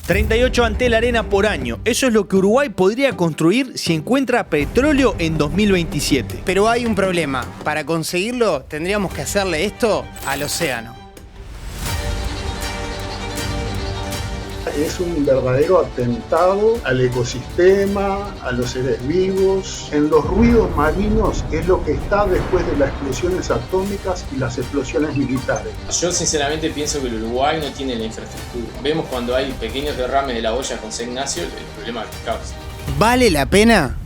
38 antelarena por año. Eso es lo que Uruguay podría construir si encuentra petróleo en 2027. Pero hay un problema. Para conseguirlo, tendríamos que hacerle esto al océano. Es un verdadero atentado al ecosistema, a los seres vivos. En los ruidos marinos es lo que está después de las explosiones atómicas y las explosiones militares. Yo sinceramente pienso que el Uruguay no tiene la infraestructura. Vemos cuando hay pequeños derrames de la olla José Ignacio, el problema que causa. ¿Vale la pena?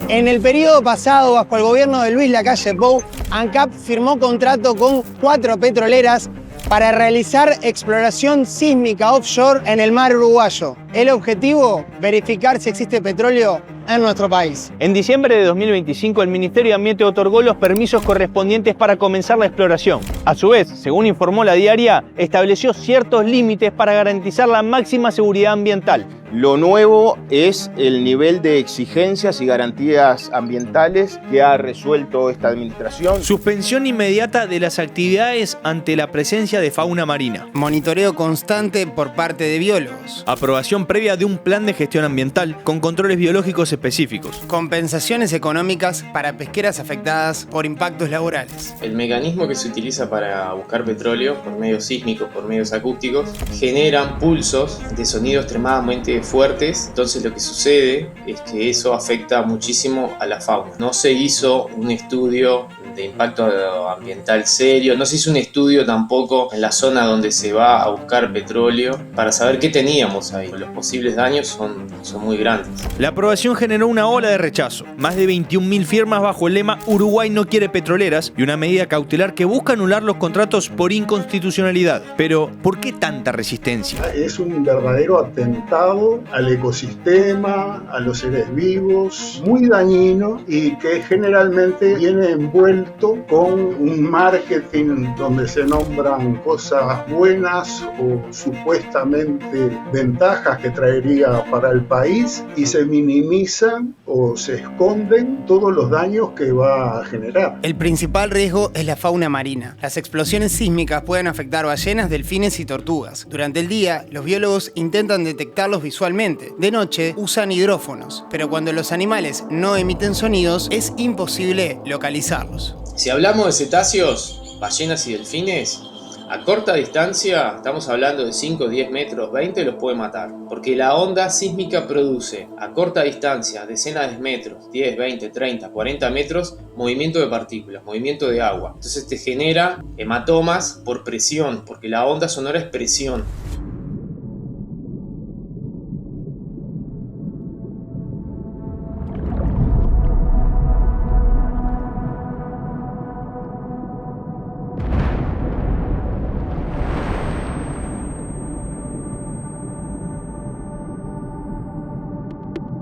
En el periodo pasado, bajo el gobierno de Luis Lacalle Pou, ANCAP firmó contrato con 4 petroleras para realizar exploración sísmica offshore en el mar uruguayo. El objetivo, verificar si existe petróleo en nuestro país. En diciembre de 2025, el Ministerio de Ambiente otorgó los permisos correspondientes para comenzar la exploración. A su vez, según informó La Diaria, estableció ciertos límites para garantizar la máxima seguridad ambiental. Lo nuevo es el nivel de exigencias y garantías ambientales que ha resuelto esta administración. Suspensión inmediata de las actividades ante la presencia de fauna marina. Monitoreo constante por parte de biólogos. Aprobación previa de un plan de gestión ambiental con controles biológicos específicos. Compensaciones económicas para pesqueras afectadas por impactos laborales. El mecanismo que se utiliza para buscar petróleo por medios sísmicos, por medios acústicos, generan pulsos de sonido extremadamente fuertes. Entonces lo que sucede es que eso afecta muchísimo a la fauna. No se hizo un estudio de impacto ambiental serio, no se hizo un estudio tampoco en la zona donde se va a buscar petróleo para saber qué teníamos ahí. Los posibles daños son muy grandes. La aprobación generó una ola de rechazo. Más de 21.000 firmas bajo el lema Uruguay no quiere petroleras y una medida cautelar que busca anular los contratos por inconstitucionalidad. Pero, ¿por qué tanta resistencia? Es un verdadero atentado al ecosistema, a los seres vivos, muy dañino y que generalmente viene envuelto con un marketing donde se nombran cosas buenas o supuestamente ventajas que traería para el país y se minimizan o se esconden todos los daños que va a generar. El principal riesgo es la fauna marina. Las explosiones sísmicas pueden afectar ballenas, delfines y tortugas. Durante el día, los biólogos intentan detectarlos visualmente. De noche, usan hidrófonos, pero cuando los animales no emiten sonidos, es imposible localizarlos. Si hablamos de cetáceos, ballenas y delfines, a corta distancia, estamos hablando de 5, 10 metros, 20, los puede matar. Porque la onda sísmica produce a corta distancia, decenas de metros, 10, 20, 30, 40 metros, movimiento de partículas, movimiento de agua. Entonces te genera hematomas por presión, porque la onda sonora es presión.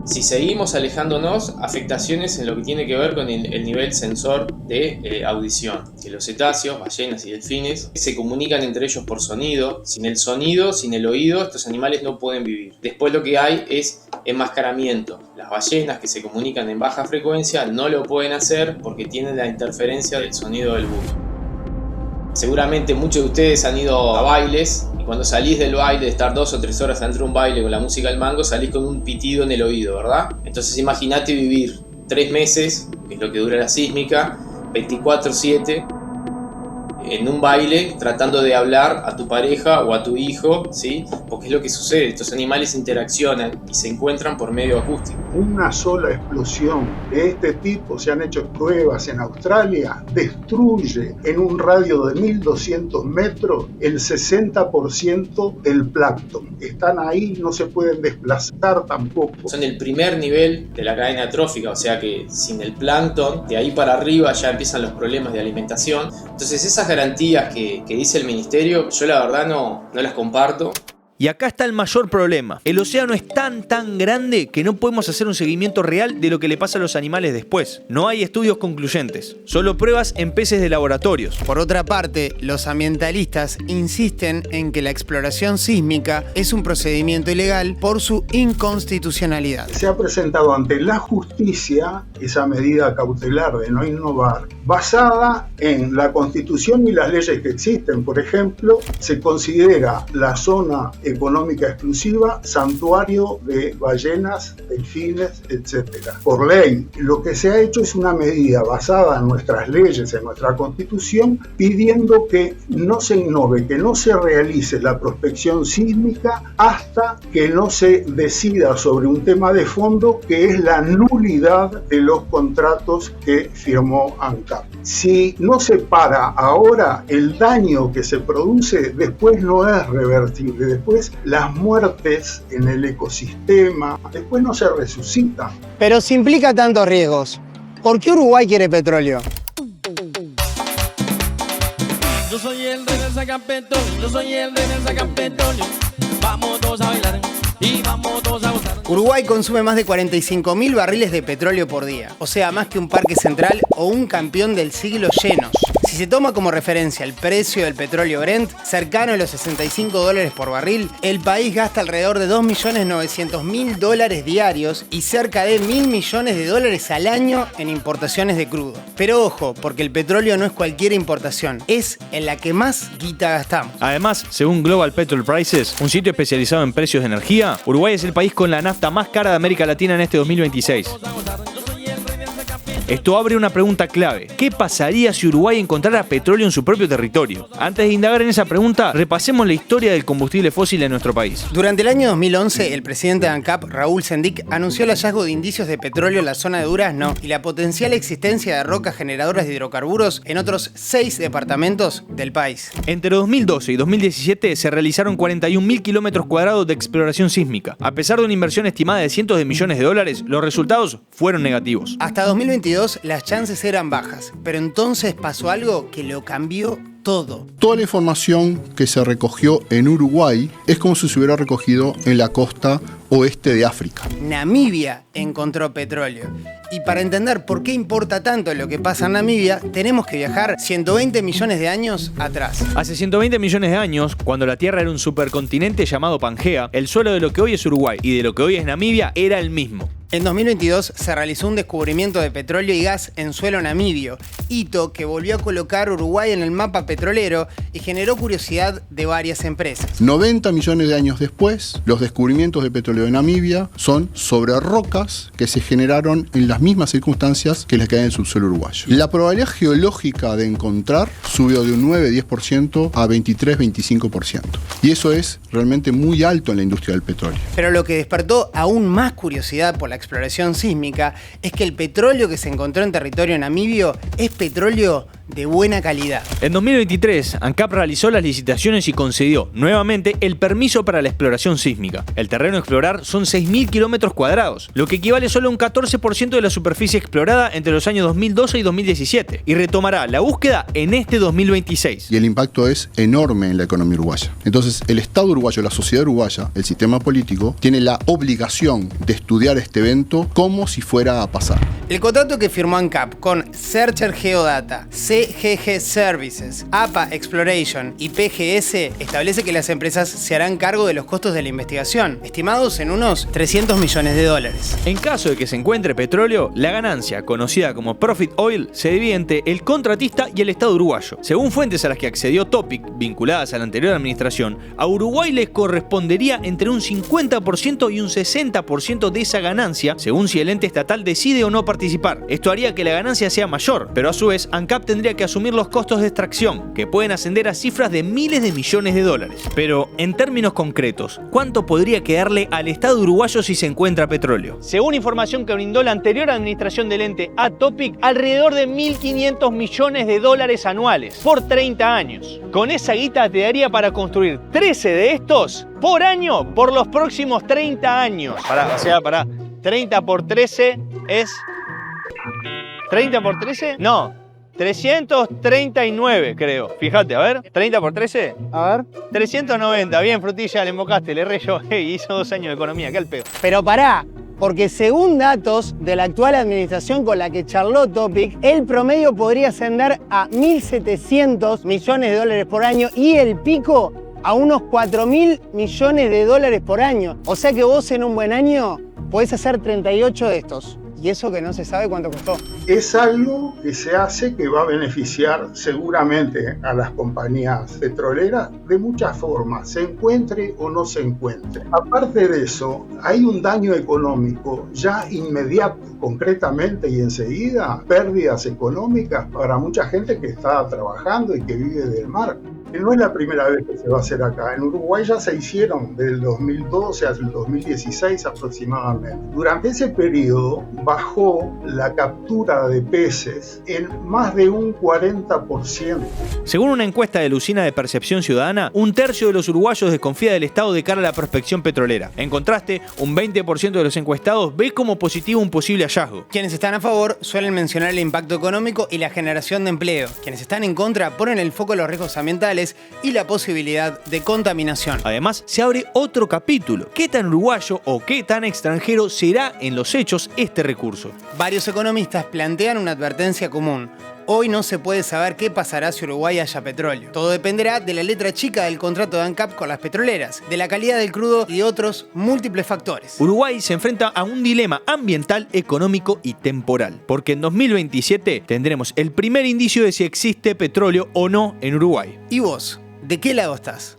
Si seguimos alejándonos, afectaciones en lo que tiene que ver con el nivel sensor de audición. Que los cetáceos, ballenas y delfines se comunican entre ellos por sonido. Sin el sonido, sin el oído, estos animales no pueden vivir. Después lo que hay es enmascaramiento. Las ballenas que se comunican en baja frecuencia no lo pueden hacer porque tienen la interferencia del sonido del búho. Seguramente muchos de ustedes han ido a bailes y cuando salís del baile, de estar 2 o 3 horas dentro de un baile con la música del mango, salís con un pitido en el oído, ¿verdad? Entonces imagínate vivir 3 meses, que es lo que dura la sísmica, 24/7, en un baile tratando de hablar a tu pareja o a tu hijo, ¿sí? Porque es lo que sucede, estos animales interaccionan y se encuentran por medio acústico. Una sola explosión de este tipo, se han hecho pruebas en Australia, destruye en un radio de 1200 metros el 60% del plancton. Están ahí, no se pueden desplazar tampoco. Son el primer nivel de la cadena trófica, o sea que sin el plancton, de ahí para arriba ya empiezan los problemas de alimentación. Entonces esas garantías que dice el ministerio, yo la verdad no las comparto. Y acá está el mayor problema. El océano es tan grande que no podemos hacer un seguimiento real de lo que le pasa a los animales después. No hay estudios concluyentes, solo pruebas en peces de laboratorios. Por otra parte, los ambientalistas insisten en que la exploración sísmica es un procedimiento ilegal por su inconstitucionalidad. Se ha presentado ante la justicia esa medida cautelar de no innovar basada en la Constitución y las leyes que existen. Por ejemplo, se considera la zona económica exclusiva santuario de ballenas, delfines, etc. Por ley, lo que se ha hecho es una medida basada en nuestras leyes, en nuestra Constitución, pidiendo que no se innove, que no se realice la prospección sísmica hasta que no se decida sobre un tema de fondo, que es la nulidad de los contratos que firmó ANCAP. Si no se para ahora, el daño que se produce después no es reversible. Después las muertes en el ecosistema, después no se resucitan. Pero si implica tantos riesgos, ¿por qué Uruguay quiere petróleo? Yo soy el rey del sacapetróleo, yo soy el rey del sacapetróleo. Vamos todos a bailar y vamos todos a gozar. Uruguay consume más de 45.000 barriles de petróleo por día, o sea, más que un parque central o un campeón del siglo llenos. Si se toma como referencia el precio del petróleo Brent, cercano a los $65 por barril, el país gasta alrededor de $2.900.000 diarios y cerca de $1.000 millones al año en importaciones de crudo. Pero ojo, porque el petróleo no es cualquier importación, es en la que más guita gastamos. Además, según Global Petrol Prices, un sitio especializado en precios de energía, Uruguay es el país con la nafta más cara de América Latina en este 2026. Esto abre una pregunta clave. ¿Qué pasaría si Uruguay encontrara petróleo en su propio territorio? Antes de indagar en esa pregunta, repasemos la historia del combustible fósil en nuestro país. Durante el año 2011, el presidente de ANCAP, Raúl Sendic, anunció el hallazgo de indicios de petróleo en la zona de Durazno y la potencial existencia de rocas generadoras de hidrocarburos en otros 6 departamentos del país. Entre 2012 y 2017 se realizaron 41.000 kilómetros cuadrados de exploración sísmica. A pesar de una inversión estimada de cientos de millones de dólares, los resultados fueron negativos. Hasta 2022 las chances eran bajas, pero entonces pasó algo que lo cambió todo. Toda la información que se recogió en Uruguay es como si se hubiera recogido en la costa oeste de África. Namibia encontró petróleo. Y para entender por qué importa tanto lo que pasa en Namibia, tenemos que viajar 120 millones de años atrás. Hace 120 millones de años, cuando la Tierra era un supercontinente llamado Pangea, el suelo de lo que hoy es Uruguay y de lo que hoy es Namibia era el mismo. En 2022 se realizó un descubrimiento de petróleo y gas en suelo namibio, hito que volvió a colocar Uruguay en el mapa petrolero y generó curiosidad de varias empresas. 90 millones de años después, los descubrimientos de petróleo de Namibia son sobre rocas que se generaron en las mismas circunstancias que las que hay en el subsuelo uruguayo. La probabilidad geológica de encontrar subió de un 9-10% a 23-25%. Y eso es realmente muy alto en la industria del petróleo. Pero lo que despertó aún más curiosidad por la exploración sísmica es que el petróleo que se encontró en territorio namibio es petróleo de buena calidad. En 2023, ANCAP realizó las licitaciones y concedió nuevamente el permiso para la exploración sísmica. El terreno a explorar son 6.000 kilómetros cuadrados, lo que equivale solo a un 14% de la superficie explorada entre los años 2012 y 2017, y retomará la búsqueda en este 2026. Y el impacto es enorme en la economía uruguaya. Entonces, el Estado uruguayo, la sociedad uruguaya, el sistema político, tiene la obligación de estudiar este evento como si fuera a pasar. El contrato que firmó ANCAP con Searcher Geodata, CGG Services, APA Exploration y PGS establece que las empresas se harán cargo de los costos de la investigación, estimados en unos $300 millones. En caso de que se encuentre petróleo, la ganancia, conocida como Profit Oil, se divide entre el contratista y el Estado uruguayo. Según fuentes a las que accedió Topic, vinculadas a la anterior administración, a Uruguay le correspondería entre un 50% y un 60% de esa ganancia, según si el ente estatal decide o no participar. Esto haría que la ganancia sea mayor, pero a su vez ANCAP tendría que asumir los costos de extracción, que pueden ascender a cifras de miles de millones de dólares. Pero, en términos concretos, ¿cuánto podría quedarle al Estado uruguayo si se encuentra petróleo? Según información que brindó la anterior administración del ente a Topic, alrededor de 1.500 millones de dólares anuales por 30 años. Con esa guita te daría para construir 13 de estos por año por los próximos 30 años. Pará. 30 por 13 es... ¿30 por 13? No. 339, creo. Fíjate, a ver. 30 por 13. A ver. 390. Bien, Frutilla, le embocaste, le erré yo. Hizo 2 años de economía, qué al pedo. Pero pará, porque según datos de la actual administración con la que charló Topic, el promedio podría ascender a 1.700 millones de dólares por año y el pico a unos 4.000 millones de dólares por año. O sea que vos en un buen año podés hacer 38 de estos. ¿Y eso que no se sabe cuánto costó? Es algo que se hace que va a beneficiar seguramente a las compañías petroleras de muchas formas, se encuentre o no se encuentre. Aparte de eso, hay un daño económico ya inmediato, concretamente y enseguida, pérdidas económicas para mucha gente que está trabajando y que vive del mar. Que no es la primera vez que se va a hacer acá. En Uruguay ya se hicieron del 2012 al 2016 aproximadamente. Durante ese periodo bajó la captura de peces en más de un 40%. Según una encuesta de Lucina de Percepción Ciudadana, un tercio de los uruguayos desconfía del Estado de cara a la prospección petrolera. En contraste, un 20% de los encuestados ve como positivo un posible hallazgo. Quienes están a favor suelen mencionar el impacto económico y la generación de empleo. Quienes están en contra ponen el foco en los riesgos ambientales y la posibilidad de contaminación. Además, se abre otro capítulo. ¿Qué tan uruguayo o qué tan extranjero será en los hechos este recurso? Varios economistas plantean una advertencia común. Hoy no se puede saber qué pasará si Uruguay haya petróleo. Todo dependerá de la letra chica del contrato de ANCAP con las petroleras, de la calidad del crudo y otros múltiples factores. Uruguay se enfrenta a un dilema ambiental, económico y temporal, porque en 2027 tendremos el primer indicio de si existe petróleo o no en Uruguay. ¿Y vos? ¿De qué lado estás?